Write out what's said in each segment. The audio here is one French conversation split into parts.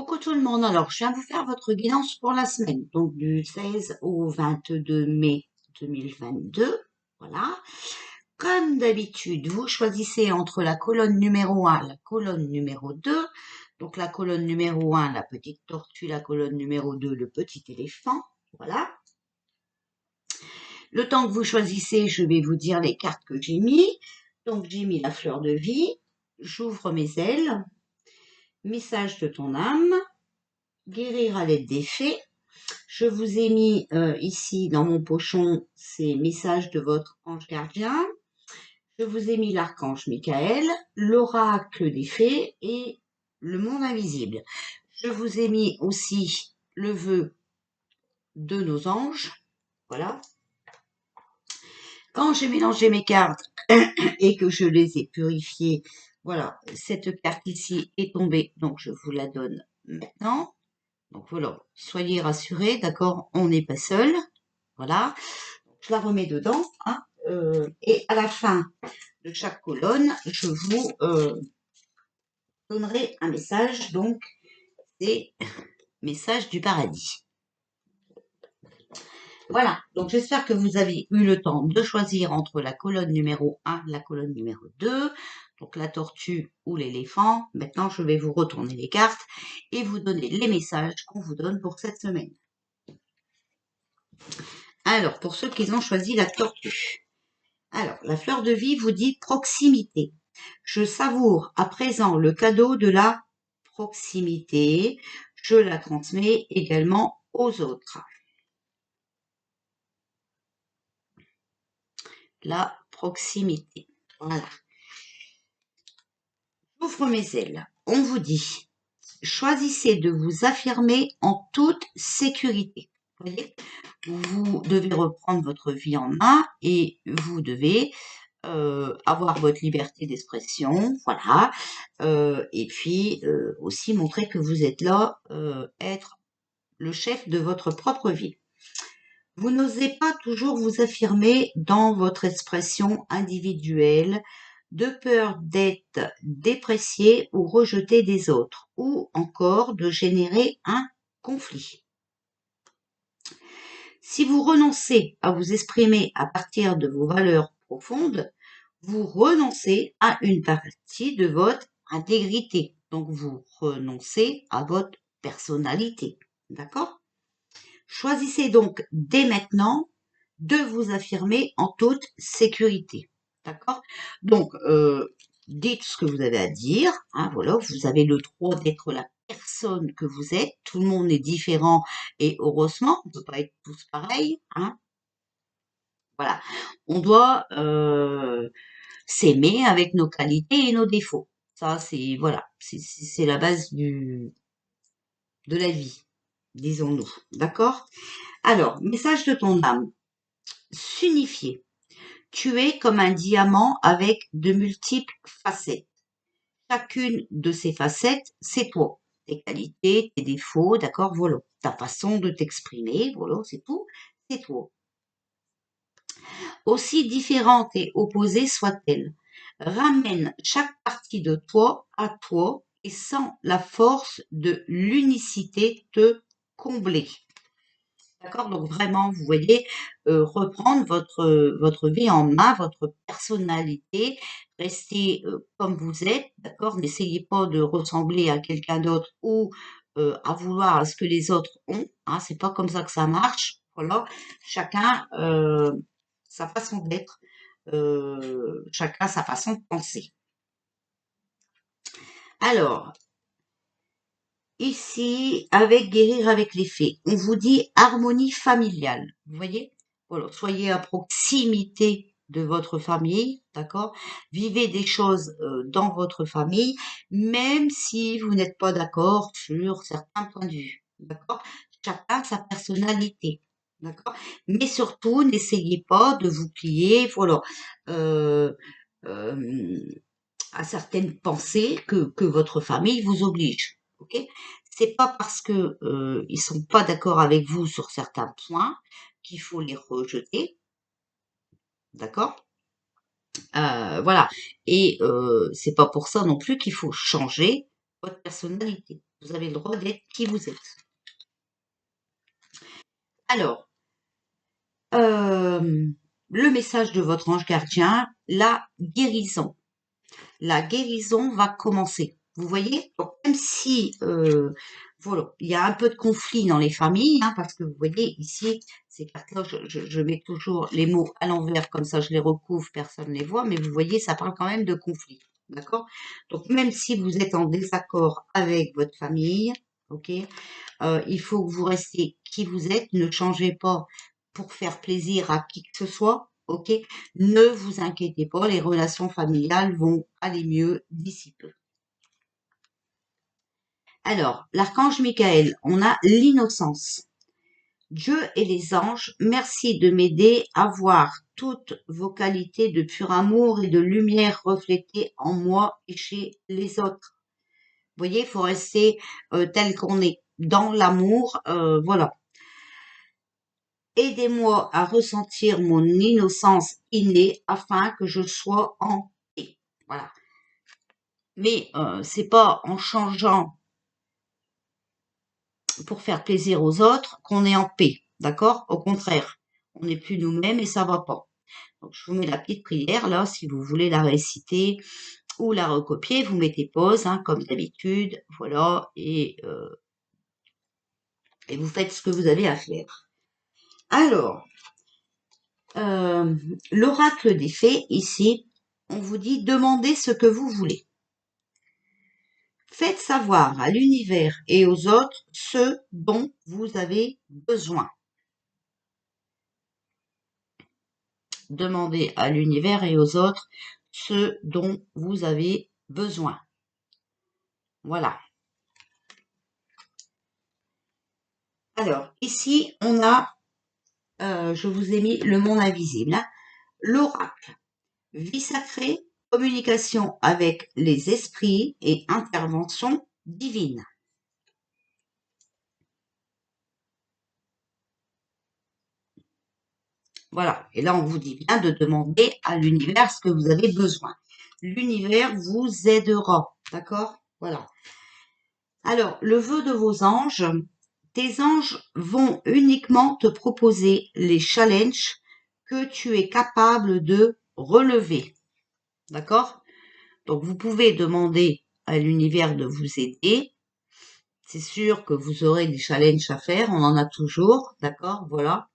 Coucou tout le monde, alors je viens vous faire votre guidance pour la semaine, donc du 16 au 22 mai 2022, voilà. Comme d'habitude, vous choisissez entre la colonne numéro 1 et la colonne numéro 2. Donc la colonne numéro 1, la petite tortue, la colonne numéro 2, le petit éléphant, voilà. Le temps que vous choisissez, je vais vous dire les cartes que j'ai mis. Donc j'ai mis la fleur de vie, j'ouvre mes ailes, message de ton âme, guérir à l'aide des fées. Je vous ai mis ici dans mon pochon ces messages de votre ange gardien. Je vous ai mis l'archange Michael, l'oracle des fées et le monde invisible. Je vous ai mis aussi le vœu de nos anges. Voilà. Quand j'ai mélangé mes cartes et que je les ai purifiées, voilà, cette carte ici est tombée, donc je vous la donne maintenant. Donc voilà, soyez rassurés, d'accord, on n'est pas seul. Voilà, je la remets dedans. Hein, et à la fin de chaque colonne, je vous donnerai un message. Donc, c'est message du paradis. Voilà, donc j'espère que vous avez eu le temps de choisir entre la colonne numéro 1 et la colonne numéro 2. Donc la tortue ou l'éléphant. Maintenant, je vais vous retourner les cartes et vous donner les messages qu'on vous donne pour cette semaine. Alors, pour ceux qui ont choisi la tortue. Alors, la fleur de vie vous dit proximité. Je savoure à présent le cadeau de la proximité. Je la transmets également aux autres. La proximité. Voilà. J'ouvre mes ailes. On vous dit, choisissez de vous affirmer en toute sécurité. Vous voyez, vous devez reprendre votre vie en main et vous devez avoir votre liberté d'expression, voilà, et puis aussi montrer que vous êtes là, être le chef de votre propre vie. Vous n'osez pas toujours vous affirmer dans votre expression individuelle, de peur d'être déprécié ou rejeté des autres, ou encore de générer un conflit. Si vous renoncez à vous exprimer à partir de vos valeurs profondes, vous renoncez à une partie de votre intégrité. Donc, vous renoncez à votre personnalité. D'accord? Choisissez donc dès maintenant de vous affirmer en toute sécurité. D'accord? Donc, dites ce que vous avez à dire. Hein, voilà, vous avez le droit d'être la personne que vous êtes. Tout le monde est différent et heureusement, on ne peut pas être tous pareils. Hein, voilà. On doit s'aimer avec nos qualités et nos défauts. Ça, c'est voilà, c'est la base de la vie, disons-nous. D'accord? Alors, message de ton âme. S'unifier. Tu es comme un diamant avec de multiples facettes. Chacune de ces facettes, c'est toi. Tes qualités, tes défauts, d'accord, voilà. Ta façon de t'exprimer, voilà, c'est tout, c'est toi. Aussi différentes et opposées soient-elles, ramène chaque partie de toi à toi et sans la force de l'unicité te combler. D'accord? Donc vraiment, vous voyez, reprendre votre vie en main, votre personnalité, restez comme vous êtes, d'accord? N'essayez pas de ressembler à quelqu'un d'autre ou à vouloir à ce que les autres ont. Hein, c'est pas comme ça que ça marche. Voilà, chacun sa façon d'être, chacun sa façon de penser. Alors, ici, avec guérir avec les fées, on vous dit harmonie familiale. Vous voyez? Voilà, soyez à proximité de votre famille, d'accord? Vivez des choses dans votre famille, même si vous n'êtes pas d'accord sur certains points de vue, d'accord? Chacun sa personnalité, d'accord? Mais surtout, n'essayez pas de vous plier, voilà, euh, euh, à certaines pensées que votre famille vous oblige, ok? C'est pas parce que ils sont pas d'accord avec vous sur certains points qu'il faut les rejeter, d'accord? Voilà. Et c'est pas pour ça non plus qu'il faut changer votre personnalité. Vous avez le droit d'être qui vous êtes. Alors, le message de votre ange gardien, la guérison. La guérison va commencer. Vous voyez? Donc, même si voilà, il y a un peu de conflit dans les familles, hein, parce que vous voyez ici, ces cartes-là, je mets toujours les mots à l'envers, comme ça je les recouvre, personne ne les voit, mais vous voyez, ça parle quand même de conflit. D'accord? Donc, même si vous êtes en désaccord avec votre famille, ok, il faut que vous restiez qui vous êtes, ne changez pas pour faire plaisir à qui que ce soit, ok? Ne vous inquiétez pas, les relations familiales vont aller mieux d'ici peu. Alors, l'archange Michael, on a l'innocence. Dieu et les anges, merci de m'aider à voir toutes vos qualités de pur amour et de lumière reflétées en moi et chez les autres. Vous voyez, il faut rester tel qu'on est, dans l'amour, voilà. Aidez-moi à ressentir mon innocence innée afin que je sois en paix. Voilà. Mais c'est pas en changeant pour faire plaisir aux autres qu'on est en paix. D'accord? Au contraire, on n'est plus nous-mêmes et ça va pas. Donc je vous mets la petite prière là, si vous voulez la réciter ou la recopier, vous mettez pause, hein, comme d'habitude, voilà, et vous faites ce que vous avez à faire. Alors, l'oracle des fées, ici, on vous dit demandez ce que vous voulez. Faites savoir à l'univers et aux autres ce dont vous avez besoin. Demandez à l'univers et aux autres ce dont vous avez besoin. Voilà. Alors, ici, on a, je vous ai mis le monde invisible, hein. L'oracle, vie sacrée, communication avec les esprits et intervention divine. Voilà. Et là, on vous dit bien de demander à l'univers ce que vous avez besoin. L'univers vous aidera. D'accord? Voilà. Alors, le vœu de vos anges. Tes anges vont uniquement te proposer les challenges que tu es capable de relever. D'accord? Donc, vous pouvez demander à l'univers de vous aider. C'est sûr que vous aurez des challenges à faire. On en a toujours. D'accord? Voilà.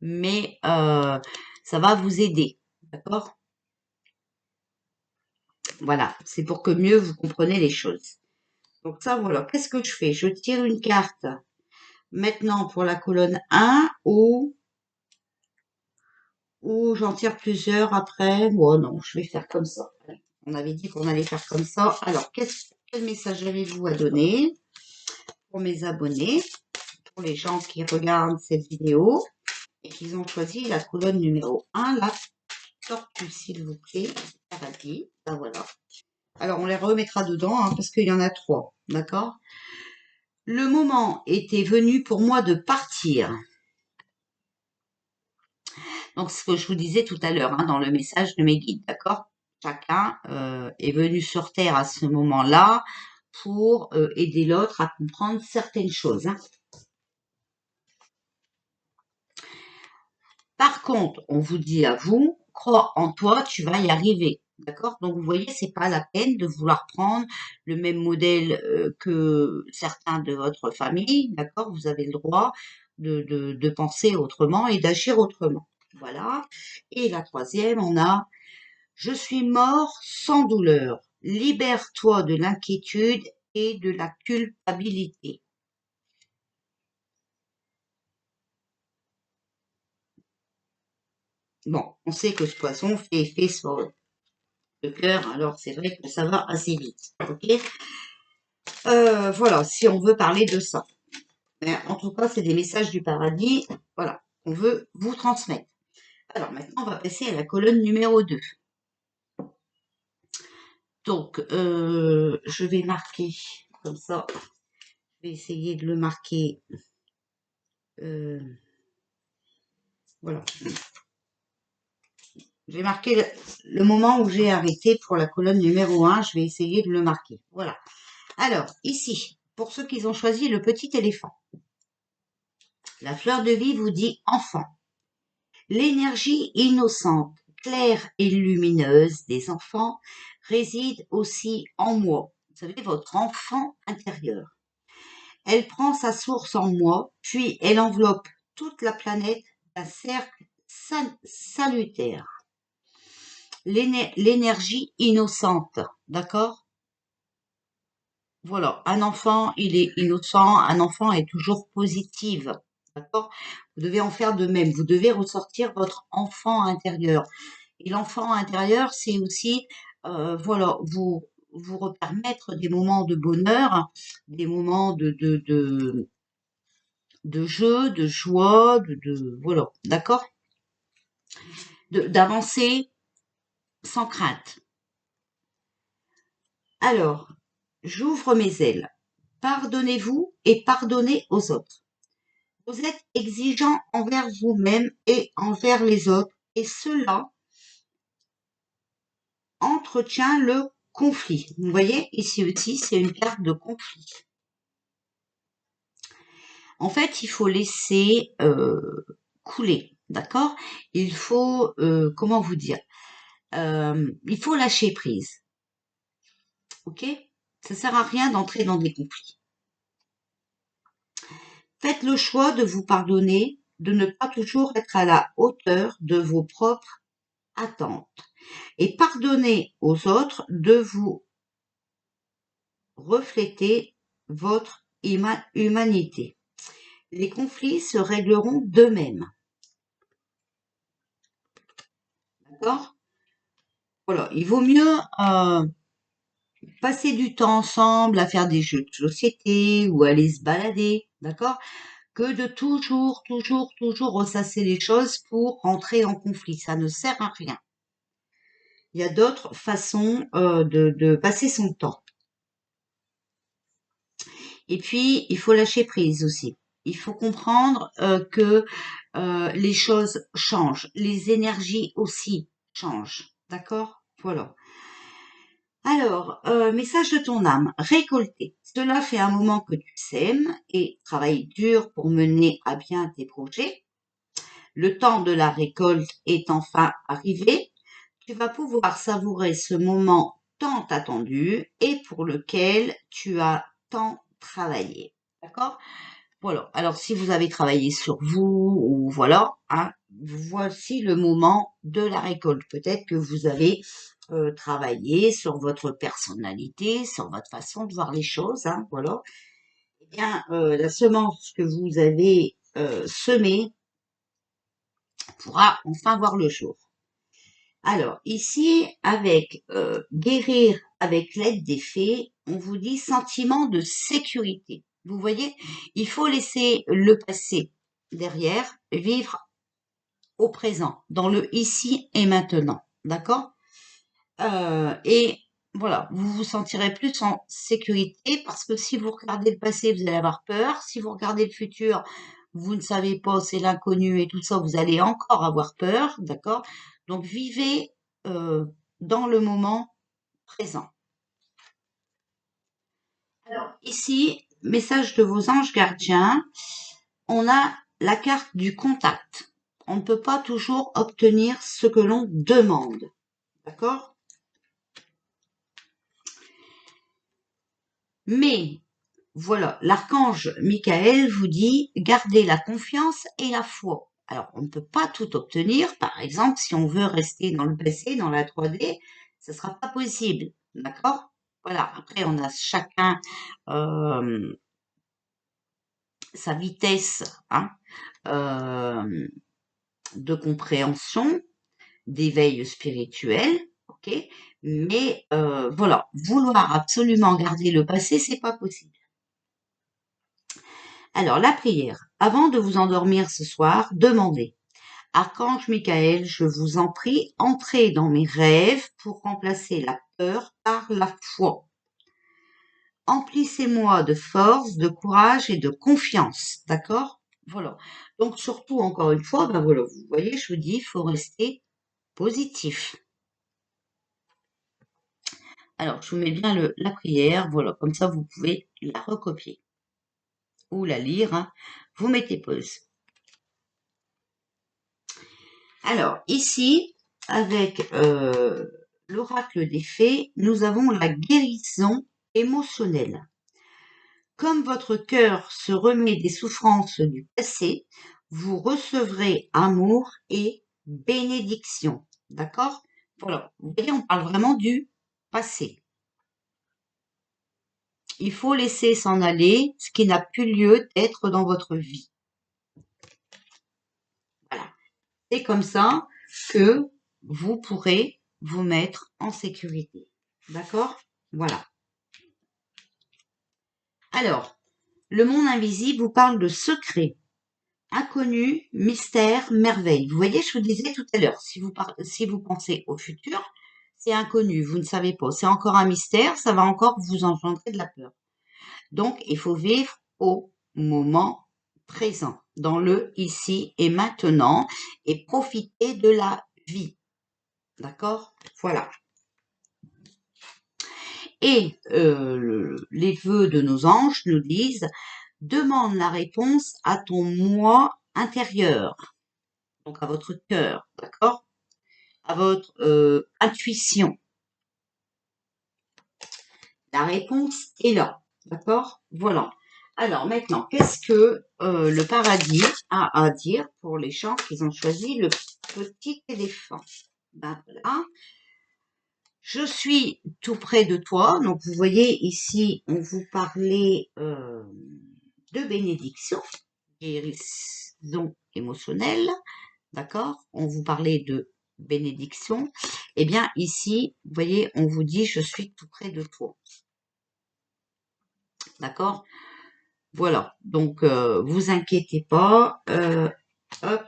Mais ça va vous aider. D'accord? Voilà. C'est pour que mieux vous compreniez les choses. Donc ça, voilà. Qu'est-ce que je fais? Je tire une carte maintenant pour la colonne 1 ou j'en tire plusieurs après. Bon, non, je vais faire comme ça. On avait dit qu'on allait faire comme ça. Alors, quel message avez-vous à donner pour mes abonnés, pour les gens qui regardent cette vidéo et qui ont choisi la colonne numéro 1, la tortue, s'il vous plaît, paradis. Ben voilà. Alors, on les remettra dedans hein, parce qu'il y en a 3. D'accord? Le moment était venu pour moi de partir. Donc, ce que je vous disais tout à l'heure hein, dans le message de mes guides, d'accord? Chacun est venu sur Terre à ce moment-là pour aider l'autre à comprendre certaines choses. Hein. Par contre, on vous dit à vous, crois en toi, tu vas y arriver. D'accord? Donc, vous voyez, c'est pas la peine de vouloir prendre le même modèle que certains de votre famille. D'accord? Vous avez le droit de penser autrement et d'agir autrement. Voilà. Et la troisième, on a je suis mort sans douleur. Libère-toi de l'inquiétude et de la culpabilité. Bon, on sait que ce poisson fait effet sur le cœur, alors c'est vrai que ça va assez vite. Ok. Voilà, si on veut parler de ça. Mais en tout cas, c'est des messages du paradis, voilà, qu'on veut vous transmettre. Alors maintenant, on va passer à la colonne numéro 2. Donc, je vais marquer comme ça. Je vais essayer de le marquer. Voilà. J'ai marqué le moment où j'ai arrêté pour la colonne numéro 1. Je vais essayer de le marquer. Voilà. Alors, ici, pour ceux qui ont choisi le petit éléphant. La fleur de vie vous dit enfant. L'énergie innocente, claire et lumineuse des enfants réside aussi en moi. Vous savez, votre enfant intérieur. Elle prend sa source en moi, puis elle enveloppe toute la planète d'un cercle salutaire. L'énergie innocente, d'accord? Voilà, un enfant, il est innocent, un enfant est toujours positif, d'accord? Vous devez en faire de même, vous devez ressortir votre enfant intérieur. Et l'enfant intérieur, c'est aussi, voilà, vous repermettre des moments de bonheur, des moments de jeu, de joie, voilà, d'accord? D'avancer sans crainte. Alors, j'ouvre mes ailes. Pardonnez-vous et pardonnez aux autres. Vous êtes exigeant envers vous-même et envers les autres, et cela entretient le conflit. Vous voyez, ici aussi, c'est une carte de conflit. En fait, il faut laisser couler, d'accord? Il faut, comment vous dire? Il faut lâcher prise, ok? Ça sert à rien d'entrer dans des conflits. Faites le choix de vous pardonner, de ne pas toujours être à la hauteur de vos propres attentes. Et pardonnez aux autres de vous refléter votre humanité. Les conflits se régleront d'eux-mêmes. D'accord? Voilà, il vaut mieux passer du temps ensemble à faire des jeux de société ou aller se balader, d'accord? Que de toujours ressasser les choses pour rentrer en conflit. Ça ne sert à rien. Il y a d'autres façons de passer son temps. Et puis, il faut lâcher prise aussi. Il faut comprendre que les choses changent. Les énergies aussi changent. D'accord? Voilà. Alors, message de ton âme, récolter. Cela fait un moment que tu sèmes et travailles dur pour mener à bien tes projets. Le temps de la récolte est enfin arrivé. Tu vas pouvoir savourer ce moment tant attendu et pour lequel tu as tant travaillé. D'accord? Voilà. Alors, si vous avez travaillé sur vous ou voilà, hein, voici le moment de la récolte. Peut-être que vous avez travaillé sur votre personnalité, sur votre façon de voir les choses, hein, voilà. Eh bien, la semence que vous avez semée pourra enfin voir le jour. Alors, ici, avec guérir avec l'aide des fées, on vous dit sentiment de sécurité. Vous voyez, il faut laisser le passé derrière, vivre au présent, dans le ici et maintenant. D'accord? Et voilà, vous vous sentirez plus en sécurité parce que si vous regardez le passé, vous allez avoir peur. Si vous regardez le futur, vous ne savez pas, c'est l'inconnu et tout ça, vous allez encore avoir peur, d'accord? Donc vivez dans le moment présent. Alors ici, message de vos anges gardiens, on a la carte du contact. On ne peut pas toujours obtenir ce que l'on demande, d'accord? Mais voilà, l'archange Michael vous dit gardez la confiance et la foi. Alors, on ne peut pas tout obtenir. Par exemple, si on veut rester dans le passé, dans la 3D, ce sera pas possible. D'accord? Voilà. Après, on a chacun sa vitesse hein, de compréhension, d'éveil spirituel. Ok? Mais voilà, vouloir absolument garder le passé, c'est pas possible. Alors, la prière. Avant de vous endormir ce soir, demandez. Archange Michael, je vous en prie, entrez dans mes rêves pour remplacer la peur par la foi. Emplissez-moi de force, de courage et de confiance. D'accord? Voilà. Donc, surtout, encore une fois, ben voilà, vous voyez, je vous dis, il faut rester positif. Alors, je vous mets bien la prière, voilà, comme ça vous pouvez la recopier ou la lire, hein. Vous mettez pause. Alors, ici, avec l'oracle des fées, nous avons la guérison émotionnelle. Comme votre cœur se remet des souffrances du passé, vous recevrez amour et bénédiction. D'accord? Voilà. Vous voyez, on parle vraiment du passé. Il faut laisser s'en aller ce qui n'a plus lieu d'être dans votre vie. Voilà. C'est comme ça que vous pourrez vous mettre en sécurité. D'accord? Voilà. Alors, le monde invisible vous parle de secrets, inconnus, mystères, merveilles. Vous voyez, je vous disais tout à l'heure, si vous pensez au futur, c'est inconnu, vous ne savez pas. C'est encore un mystère, ça va encore vous engendrer de la peur. Donc, il faut vivre au moment présent, dans le ici et maintenant, et profiter de la vie. D'accord? Voilà. Et les vœux de nos anges nous disent, demande la réponse à ton moi intérieur, donc à votre cœur, d'accord? À votre intuition. La réponse est là, d'accord? Voilà. Alors maintenant, qu'est-ce que le paradis a à dire pour les gens qui ont choisi le petit éléphant? Ben voilà. Je suis tout près de toi. Donc vous voyez ici, on vous parlait de bénédiction, guérison émotionnelle, d'accord? On vous parlait de bénédiction. Eh bien ici, vous voyez, on vous dit je suis tout près de toi. D'accord? Voilà, donc vous inquiétez pas, hop,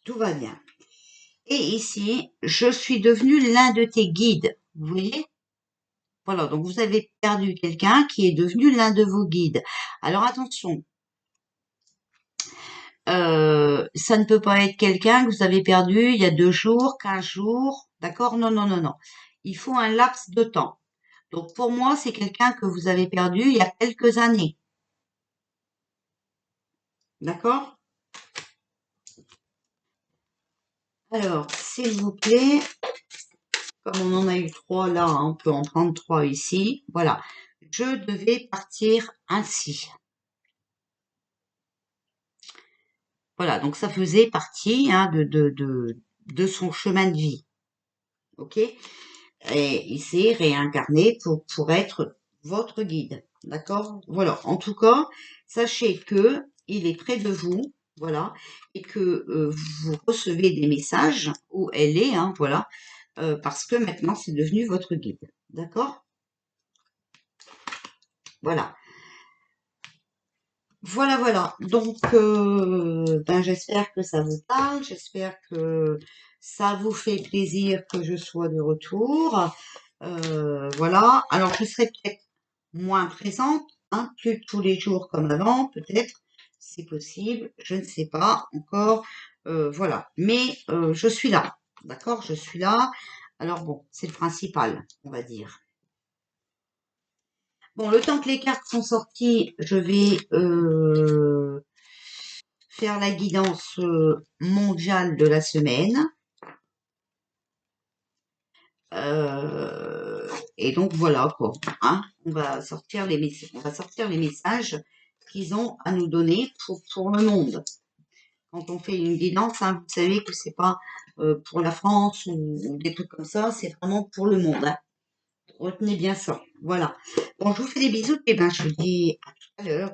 tout va bien. Et ici, je suis devenu l'un de tes guides, vous voyez? Voilà, donc vous avez perdu quelqu'un qui est devenu l'un de vos guides. Alors attention, ça ne peut pas être quelqu'un que vous avez perdu il y a 2 jours, 15 jours, d'accord? Non, non, non, non. Il faut un laps de temps. Donc pour moi, c'est quelqu'un que vous avez perdu il y a quelques années, d'accord? Alors, s'il vous plaît, comme on en a eu 3 là, hein, on peut en prendre 3 ici. Voilà. Je devais partir ainsi. Voilà, donc ça faisait partie hein, de son chemin de vie. OK? Et il s'est réincarné pour être votre guide. D'accord? Voilà. En tout cas, sachez que il est près de vous. Voilà. Et que vous recevez des messages où elle est. Hein, voilà. Parce que maintenant, c'est devenu votre guide. D'accord? Voilà. Voilà, voilà. Donc, ben, j'espère que ça vous parle. J'espère que ça vous fait plaisir que je sois de retour. Voilà. Alors, je serai peut-être moins présente, hein, plus tous les jours comme avant, peut-être. C'est possible. Je ne sais pas encore. Voilà. Mais je suis là. D'accord? Je suis là. Alors bon, c'est le principal, on va dire. Bon, le temps que les cartes sont sorties, je vais faire la guidance mondiale de la semaine. Et donc voilà quoi. Hein, on va sortir les messages qu'ils ont à nous donner pour le monde. Quand on fait une guidance, hein, vous savez que c'est pas pour la France ou des trucs comme ça, c'est vraiment pour le monde. Hein. Retenez bien ça. Voilà. Bon, je vous fais des bisous et ben je vous dis à tout à l'heure.